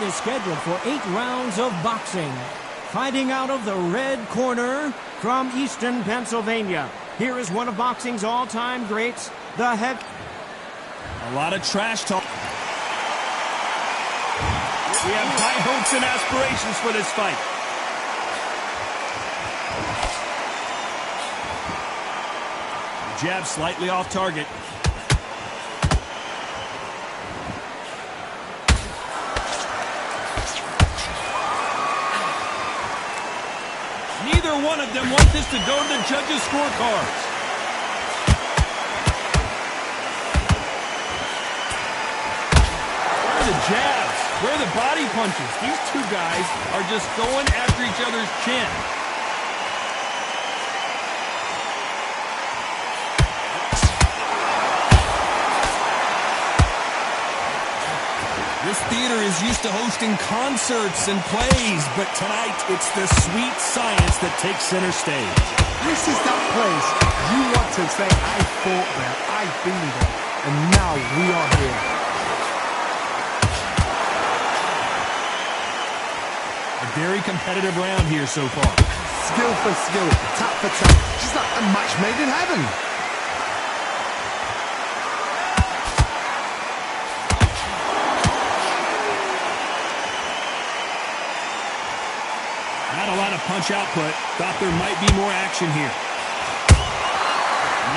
is scheduled for 8 rounds of boxing. Fighting out of the red corner from Eastern Pennsylvania, here is one of boxing's all-time greats, the head. A lot of trash talk. We have high hopes and aspirations for this fight. Jab slightly off target. Neither one of them want this to go to the judges' scorecards. Where are the jabs? Where are the body punches? These two guys are just going after each other's chin. This theater is used to hosting concerts and plays, but tonight it's the sweet science that takes center stage. This is that place you want to say, I fought there, I've been there, and now we are here. A very competitive round here so far. Skill for skill, tap for tap, just like a match made in heaven. Not a lot of punch output. Thought there might be more action here.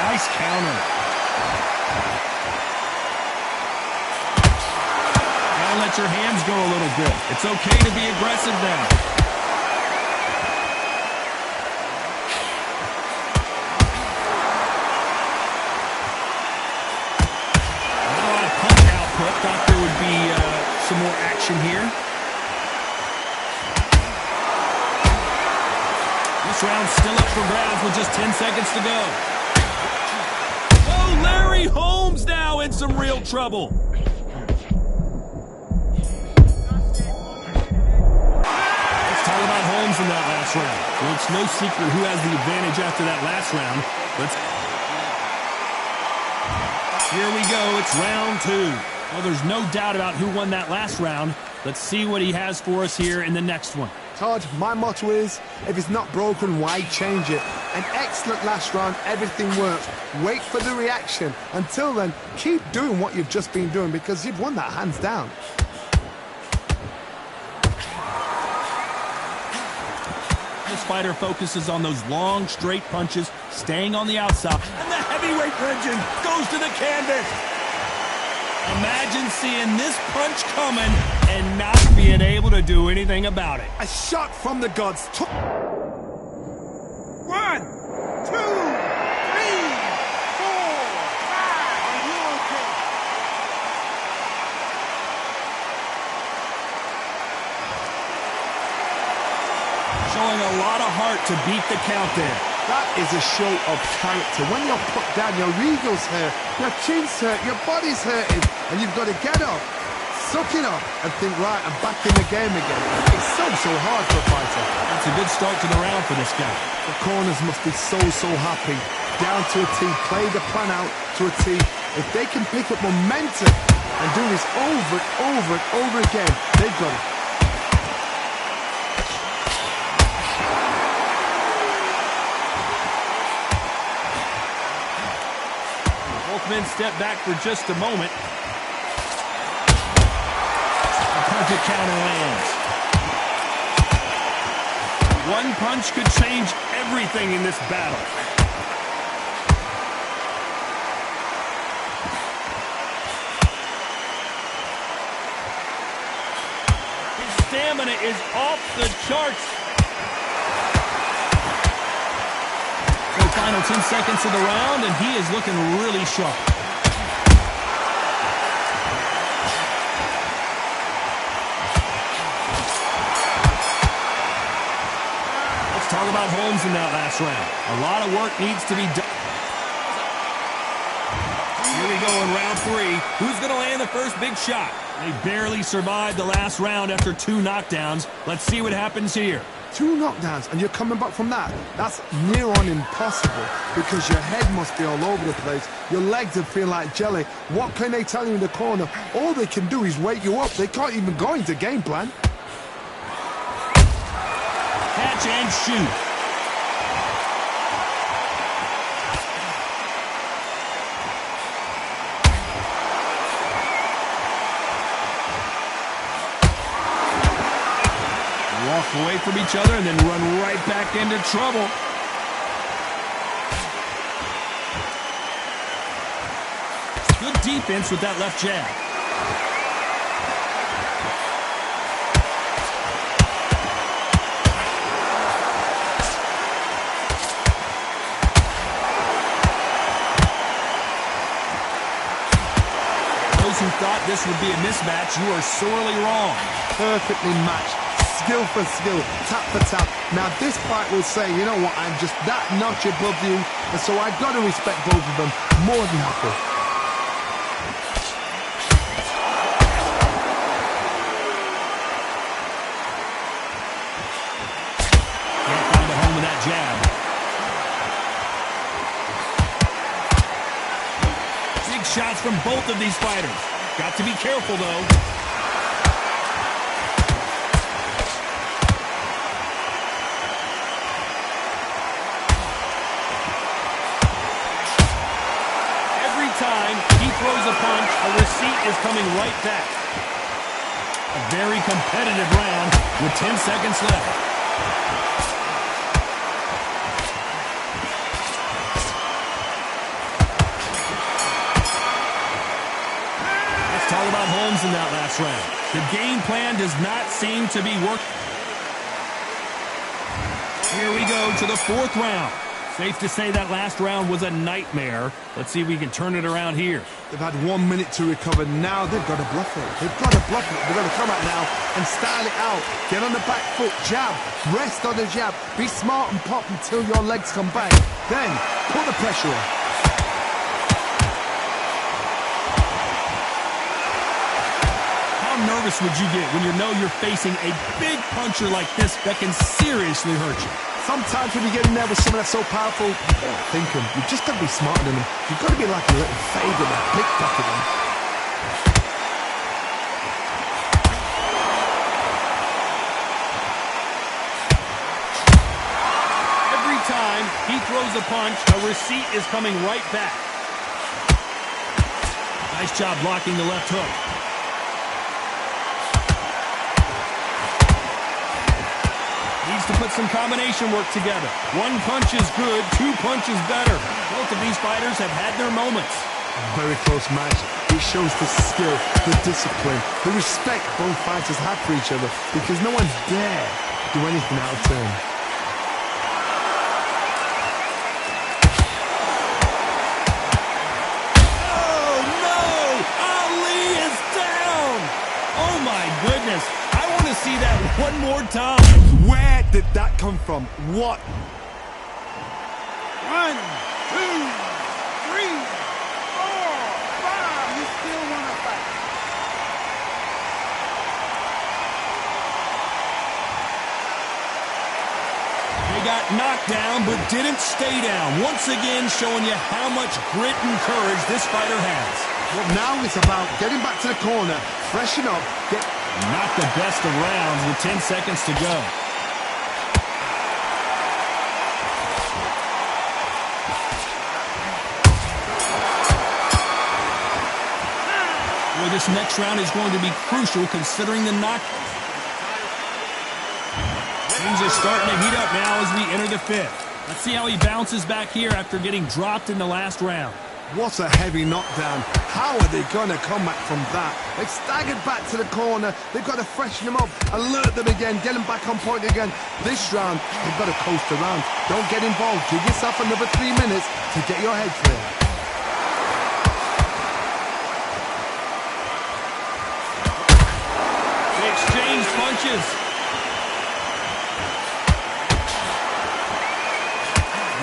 Nice counter. Gotta let your hands go a little bit. It's okay to be aggressive now. Not a lot of punch output. Thought there would be some more action here. This round's still up for grabs with just 10 seconds to go. Oh, Larry Holmes now in some real trouble. Let's talk about Holmes in that last round. Well, it's no secret who has the advantage after that last round. Here we go. It's round 2. Well, there's no doubt about who won that last round. Let's see what he has for us here in the next one. Todd, my motto is, if it's not broken, why change it? An excellent last round, everything works. Wait for the reaction. Until then, keep doing what you've just been doing because you've won that hands down. This fighter focuses on those long, straight punches, staying on the outside. And the heavyweight legend goes to the canvas. Imagine seeing this punch coming and not being able to do anything about it. A shot from the gods. 1, 2, 3, 4, 5. Are you okay? Showing a lot of heart to beat the count there. That is a show of character. When you're put down, your ego's hurt, your chin's hurt, your body's hurting, and you've got to get up, suck it up, and think, right, I'm back in the game again. It's so hard for a fighter. That's a good start to the round for this guy. The corners must be so happy. Down to a T, play the plan out to a T. If they can pick up momentum and do this over and over and over again, they've got it. Men step back for just a moment. The perfect counter lands. One punch could change everything in this battle. His stamina is off the charts. Final 10 seconds of the round, and he is looking really sharp. Let's talk about Holmes in that last round. A lot of work needs to be done. Here we go in round 3. Who's going to land the first big shot? They barely survived the last round after 2 knockdowns. Let's see what happens here. 2 knockdowns and you're coming back from that? That's near on impossible because your head must be all over the place. Your legs would feel like jelly. What can they tell you in the corner? All they can do is wake you up. They can't even go into game plan. Catch and shoot. Walk away from each other and then run right back into trouble. Good defense with that left jab. Those who thought this would be a mismatch, you are sorely wrong. Perfectly matched. Skill for skill, tap for tap. Now this fight will say, you know what, I'm just that notch above you, and so I've got to respect both of them more than happy. Can't find a home with that jab. Big shots from both of these fighters. Got to be careful, though. Time he throws a punch, a receipt is coming right back. A very competitive round with 10 seconds left. Let's talk about Holmes in that last round. The game plan does not seem to be working. Here we go to the 4th round. Safe to say that last round was a nightmare. Let's see if we can turn it around here. They've had 1 minute to recover. Now they've got to bluff it. They've got to bluff it. They've got to come out now and style it out. Get on the back foot, jab, rest on the jab. Be smart and pop until your legs come back. Then put the pressure on. How nervous would you get when you know you're facing a big puncher like this that can seriously hurt you? Sometimes when you get in there with someone that's so powerful, you don't think him. You've just got to be smarter than him. You've got to be like a little favour and pickpocket him. Every time he throws a punch, a receipt is coming right back. Nice job blocking the left hook. Needs to put some combination work together. 1 punch is good, 2 punches better. Both of these fighters have had their moments. Very close match. It shows the skill, the discipline, the respect both fighters have for each other because no one's dare do anything out of turn. Oh, no! Ali is down! Oh, my goodness. I want to see that one more time. Where did that come from? What? 1, 2, 3, 4, 5. You still want to fight? They got knocked down but didn't stay down. Once again showing you how much grit and courage this fighter has. Well, now it's about getting back to the corner, freshen up, get... Not the best of rounds with 10 seconds to go. Boy, this next round is going to be crucial considering the knock. Things are starting to heat up now as we enter the 5th. Let's see how he bounces back here after getting dropped in the last round. What a heavy knockdown. How are they going to come back from that? They've staggered back to the corner. They've got to freshen them up, alert them again, get them back on point again. This round, they've got to coast around. Don't get involved. Give yourself another 3 minutes to get your head clear. They exchange punches.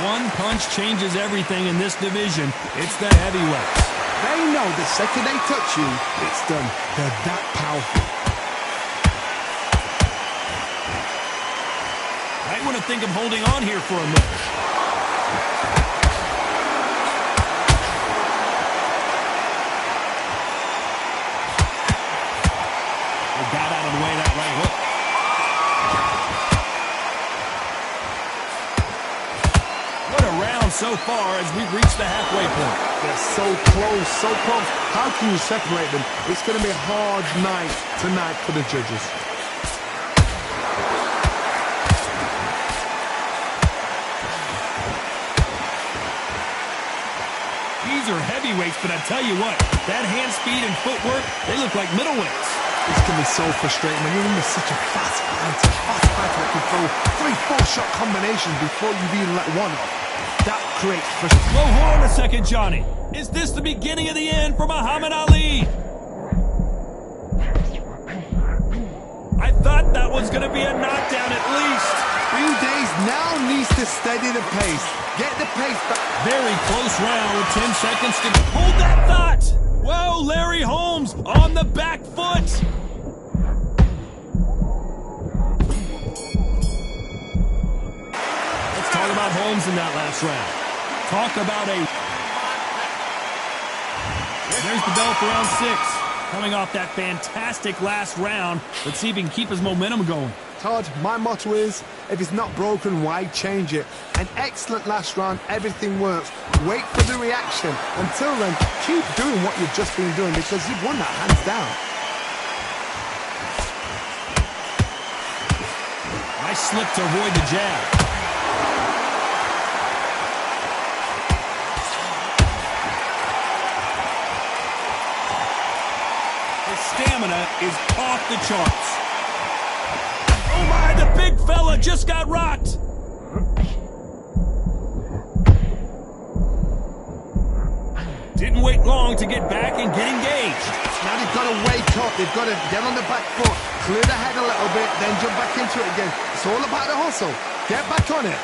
One punch changes everything in this division. It's the heavyweights. They know the second they touch you, it's done. They're that powerful. I want to think of holding on here for a minute. They got out of the way of that right hook. What a round so far as we've reached the halfway point. They're so close, so close. How can you separate them? It's going to be a hard night tonight for the judges. These are heavyweights, but I tell you what, that hand speed and footwork, they look like middleweights. It's going to be so frustrating when you're in such a fast fighter that can throw 3-4 shot combinations before you've even let one off. That creates frustration. Well, hold on a second, Johnny. Is this the beginning of the end for Muhammad Ali? I thought that was going to be a knockdown at least. Few days now needs to steady the pace. Get the pace back. Very close round with 10 seconds to hold that thought. Whoa, Larry Holmes on the back foot. Let's talk about Holmes in that last round. Talk about a... There's the bell for round 6. Coming off that fantastic last round. Let's see if he can keep his momentum going. Todd, my motto is, if it's not broken, why change it? An excellent last round, everything works. Wait for the reaction. Until then, keep doing what you've just been doing because you've won that hands down. Nice slip to avoid the jab. His stamina is off the charts. Oh my, the big fella just got rocked. Didn't wait long to get back and get engaged. Now they've got to wake up. They've got to get on the back foot, clear the head a little bit, then jump back into it again. It's all about the hustle. Get back on it.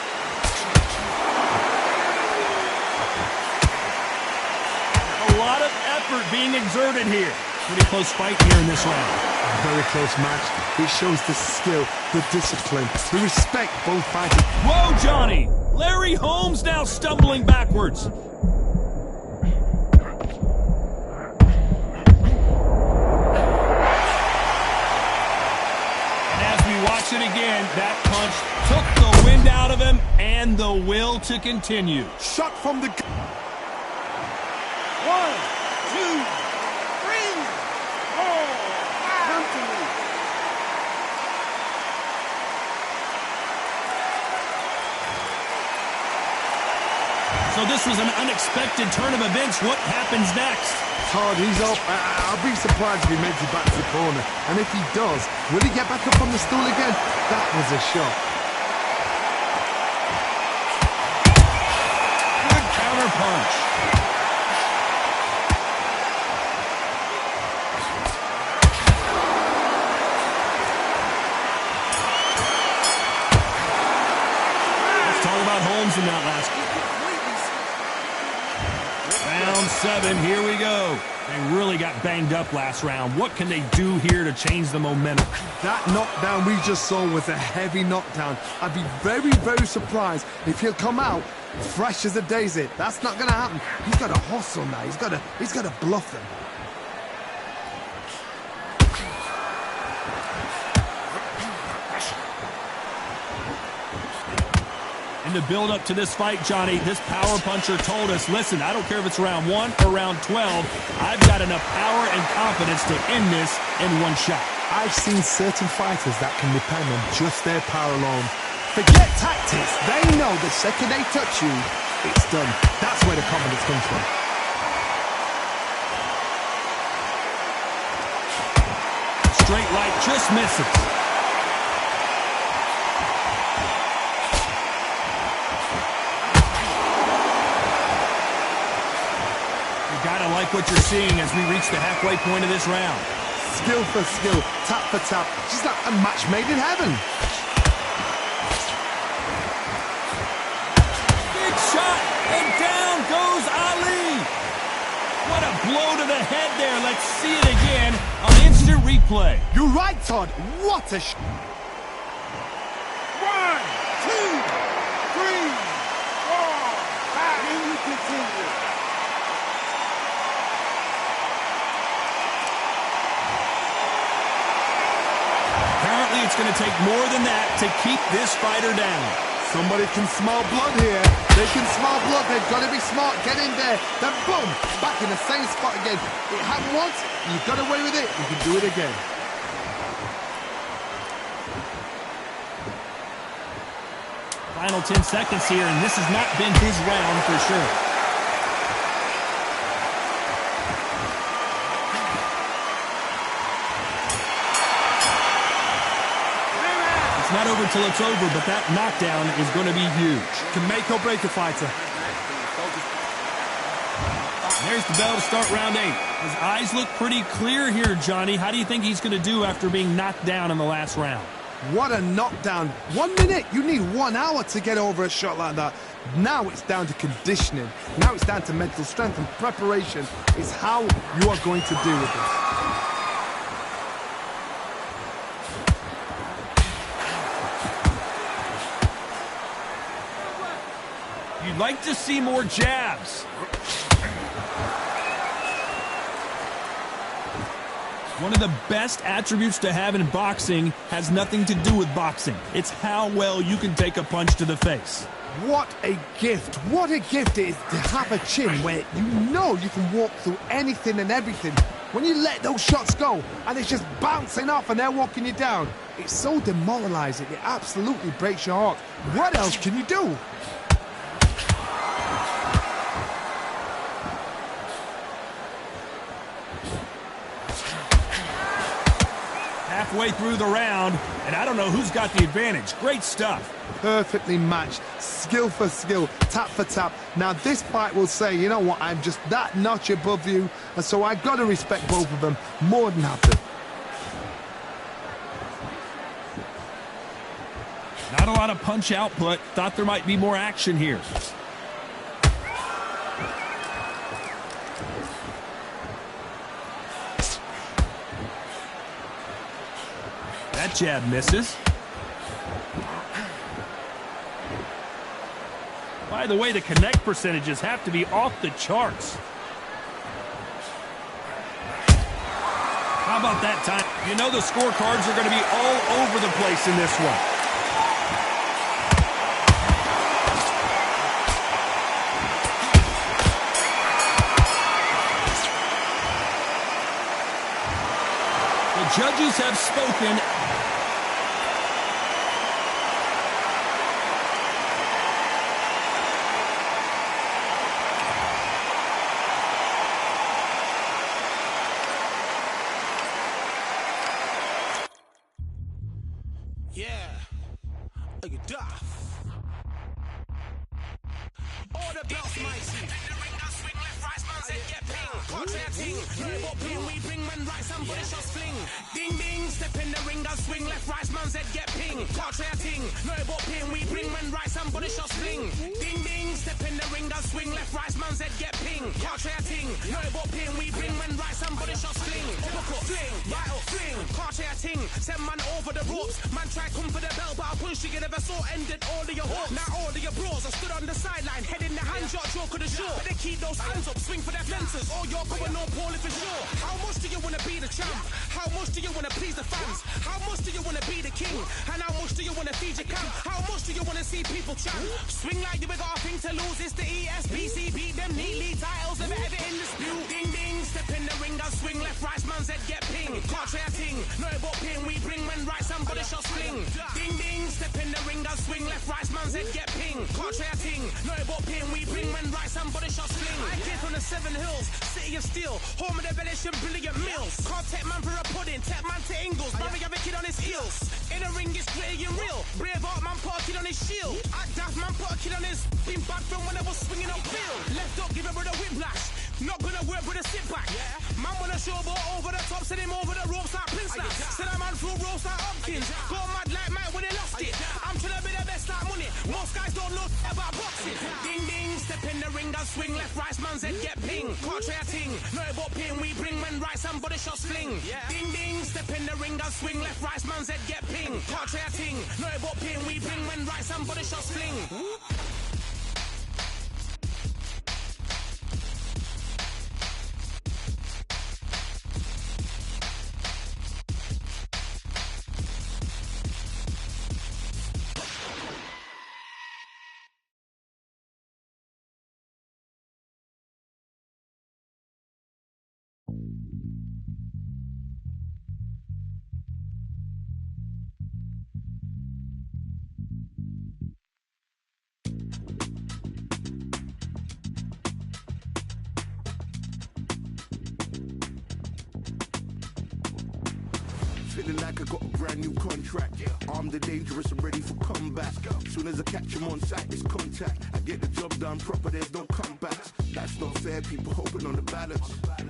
A lot of effort being exerted here. Pretty close fight here in this round. Very close match. It shows the skill, the discipline, the respect both fighters. Whoa, Johnny! Larry Holmes now stumbling backwards. And as we watch it again, that punch took the wind out of him and the will to continue. Shot from the... 1, 2, 3, 4, come to me. So this was an unexpected turn of events. What happens next? Todd, he's up. I'll be surprised if he makes it back to the corner. And if he does, will he get back up on the stool again? That was a shot. Good counter punch. Let's talk about Holmes in that last round 7, here we go. They really got banged up last round. What can they do here to change the momentum? That knockdown we just saw was a heavy knockdown. I'd be very, very surprised if he'll come out fresh as a daisy. That's not going to happen. He's got to hustle now. He's got to bluff them. In the build-up to this fight, Johnny, this power puncher told us, listen, I don't care if it's round 1 or round 12, I've got enough power and confidence to end this in one shot. I've seen certain fighters that can depend on just their power alone. Forget tactics. They know the second they touch you, it's done. That's where the confidence comes from. Straight right just misses. Gotta like what you're seeing as we reach the halfway point of this round. Skill for skill, tap for tap. She's like a match made in heaven. Big shot, and down goes Ali. What What a blow to the head there. Let's see it again on instant replay. You're right, Todd. What a 1, 2, 3, 4, 5. Then we continue. Apparently, it's going to take more than that to keep this fighter down. Somebody can smell blood here. They can smell blood. They've got to be smart. Get in there. Then boom, back in the same spot again. It happened once. You got away with it. You can do it again. Final 10 seconds here, and this has not been his round for sure. It's not over till it's over, but that knockdown is going to be huge. Can make or break a fighter. There's the bell to start round 8. His eyes look pretty clear here, Johnny. How do you think he's going to do after being knocked down in the last round? What a knockdown. 1 minute. You need 1 hour to get over a shot like that. Now it's down to conditioning. Now it's down to mental strength and preparation. It's how you are going to deal with this. You'd like to see more jabs. One of the best attributes to have in boxing has nothing to do with boxing. It's how well you can take a punch to the face. What a gift. What a gift it is to have a chin where you know you can walk through anything and everything. When you let those shots go and it's just bouncing off and they're walking you down, it's so demoralizing. It absolutely breaks your heart. What else can you do? Halfway through the round, and I don't know who's got the advantage. Great stuff. Perfectly matched, skill for skill, tap for tap. Now this fight will say, you know what, I'm just that notch above you, and so I've got to respect both of them more than have to. Not a lot of punch output. Thought there might be more action here. That jab misses. By the way, the connect percentages have to be off the charts. How about that time? You know the scorecards are going to be all over the place in this one. The judges have spoken. Yeah, look at Duff. All the belts, mighty. Swing left, right, man said get ping. Contract ting, no ping. We bring man right, somebody shots fling. Ding ding, step in the ring, and swing left, right, man said get ping. Contract ting, no ping. We bring man right, somebody shots fling. Ding ding, step in the ring, and swing left, right, man said get ping. Contract ting, no ping. We bring man right, somebody shots fling. Look up, fling, right up, fling. Contract ting, send man over the ropes. Man try come for the bell, but I punched you, never saw ended all of your hopes. Now all of your bros are stood on the sideline, head in the hand shot, joke of the show. But they keep those hands up, swing for their fences. All you're going on, Paul, if it's sure. How much do you want to be the champ? How much do you want to please the fans? How much do you want to be the king? And how much do you want to feed your camp? How much do you want to see people chant? Swing like you got a thing to lose. It's the ESBC, beat them neatly. Titles never ever in dispute. Ding ding, step in the ring, and swing left, right, man said get ping. Can't try a ting, no but ping. We bring men right, somebody shot sling. Ding ding, step in the ring, and swing left, right, man said get ping. Can't try a ting, no but ping. We bring men right, somebody shot sling. I came from the 7 Hills, city of steel, home of the village and brilliant mills. Can't take man for a pudding, take man to Ingles. Man, we have a kid on his heels. In the ring, it's gritty and real. Brave art man put a kid on his shield. Act daft man put a kid on his. Been bad from when I was swinging on field. Left up, give it with a whiplash. Not gonna work with a sit back. Man wanna showboat over the top, send him over the ropes like Prince Lass. Send a man through ropes like Hopkins. Go mad like Mike when he lost it. I'm trying to be the best like money. Most guys don't know about boxing. Ding ding, step in the ring and swing left, right, man's head get ping. Can't try a ting, know about ping we bring when right, somebody shots fling. Ding ding, step in the ring, I'll swing left, right, man's head get ping. Can't try a ting, know about ping we bring when right, somebody shots fling. Feeling like I got a brand new contract. Armed and dangerous and ready for combat. Soon as I catch him on sight, it's contact. I get the job done proper, there's no comebacks. That's not fair, people hoping on the balance.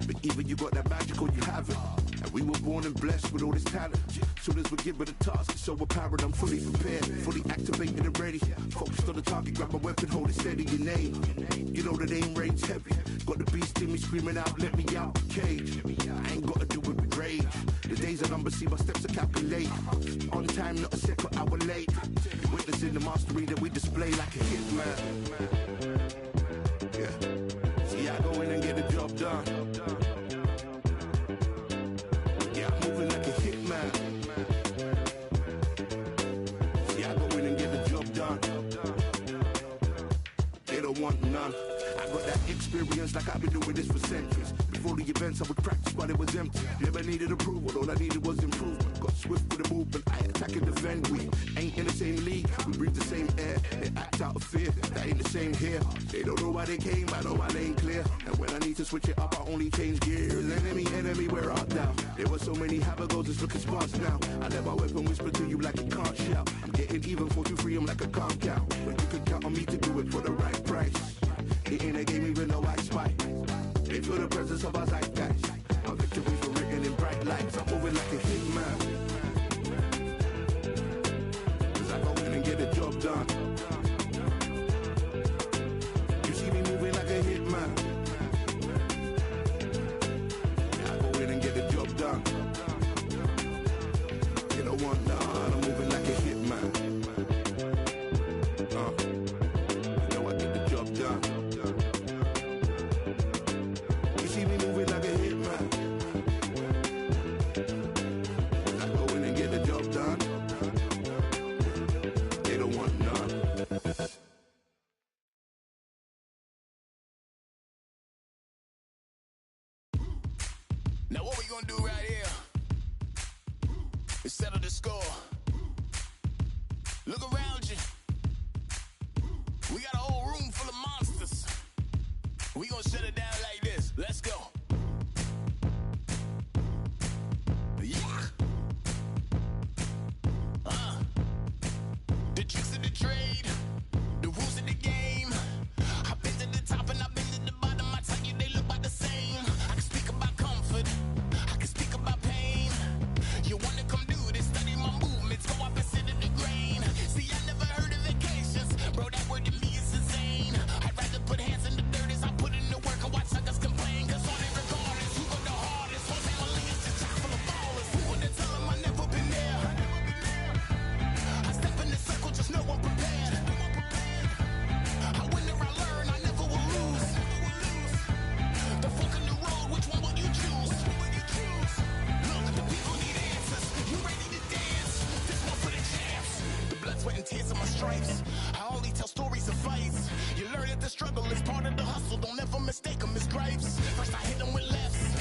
But either you got that magic or you haven't. And we were born and blessed with all this talent. Soon as we give it a task, it's so apparent I'm fully prepared, fully activated and ready. Focused on the target, grab my weapon, hold it steady, your name. You know that aim range heavy. Got the beast in me screaming out, let me out the cage. I ain't gotta do it with rage. The days are numbered, see my steps are calculate. On time, not a separate hour late. Witnessing the mastery that we display like a hitman. Yeah. See, I go in and get the job done. Yeah, I'm moving like a hitman. See, I go in and get the job done. They don't want none. I got that experience like I've been doing this for centuries. Before the events I would practice but it was empty. Never needed approval, all I needed was improvement. Got swift with the movement, I attack and defend. We ain't in the same league, we breathe the same air. They act out of fear, that ain't the same here. They don't know why they came, I know my lane clear. And when I need to switch it up, I only change gears. Enemy, where art thou? There were so many habagos, it's looking sparse now. I let my weapon whisper to you like it can't shout. I'm getting even for you free, I'm like a can't count. But you can count on me to do it for the right price. It ain't a game even though I spite. They feel the presence of our zeitgeist. Our victories were written in bright lights. I'm moving like a hitman. Cause I go in and get the job done. You see me moving like a hitman. I go in and get the job done. You don't want none. I'm moving like a hitman. You know I get the job done. See me moving like a hitman. I go in and get the job done. They don't want none. Now what we gonna do right here is settle the score. Look around you. We got a whole room full of monsters. We gonna shut it down like this. Let's go. Yeah. The tricks of the trade, the rules of the game. I've been to the top and I've been to the bottom. I tell you they look about the same. I can speak about comfort, I can speak about pain. You wanna come do this, study my movements, go opposite of the grain. See, I never heard of vacations, bro, that word to me is insane. I'd rather put hands in the dirt as I put in the work and watch suckers complain. Cause all they regardless, who go the hardest? Whole family is just chock full of ballers. Who would tell them I never been there? I step in the circle, just know I'm prepared. I win or I learn, I never will lose. The fork in the road, which one will you choose? Look, the people need answers. You ready to dance? This one for the champs. The blood, sweat, and tears of my stripes. I only tell stories of fights. You learn that the struggle is part of the hustle. Don't ever mistake them as gripes. First I hit them with lefts,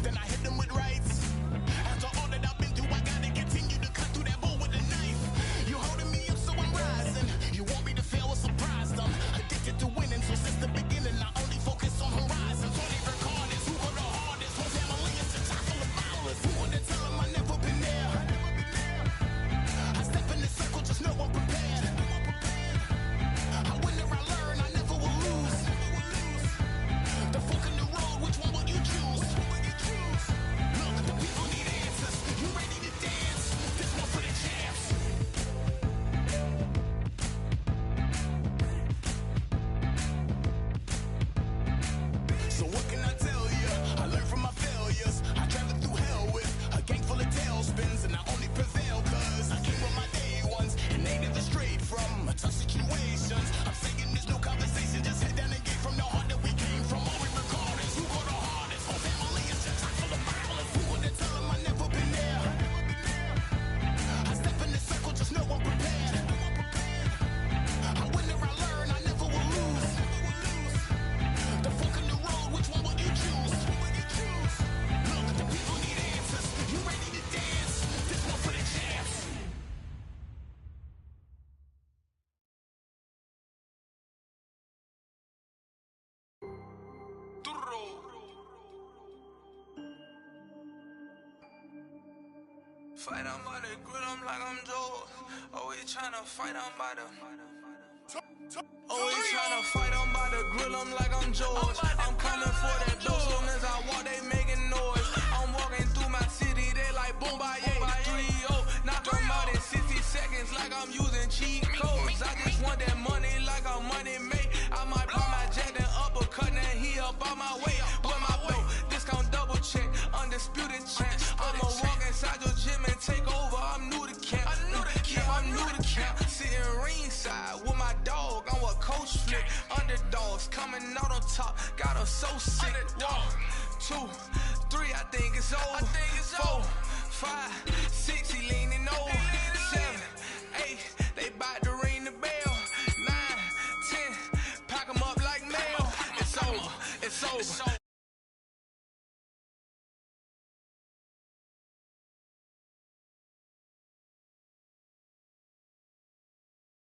then I hit them with rights. After all that I've been through, I gotta continue to cut through that bull with a knife. You holding me up, so I'm rising. You want me to fail or surprised? I'm addicted to winning, so since the beginning I only focus on horizons. All they record is who go the hardest. Whole family is just chock full of ballers. Who would tell them I never been there? I step in the circle, just know I'm prepared. I win or I learn, I never will lose. The fork in the road, which one will you Fight, I'm by the grill, I'm like I'm Joe. Always tryna fight, I'm by the. Always tryna fight, I'm by the grill, I'm like I'm George. I'm coming for that dough, soon as I walk, they making noise. I'm walking through my city, they like boom, by 3-0. Knock them out in 60 seconds like I'm using cheat codes. I just want that money like I'm money made. I might pop my jack, then uppercut, then he up on my way. With my belt, discount double check, undisputed champ. I'ma walk inside your gym and take over, I'm new to camp. Yeah, I'm new to camp. Sitting ringside with my dog, I'm what coach flick. Underdogs coming out on top, got them so sick. 1, 2, 3, I think it's over. 4, 5, 6, he leaning over.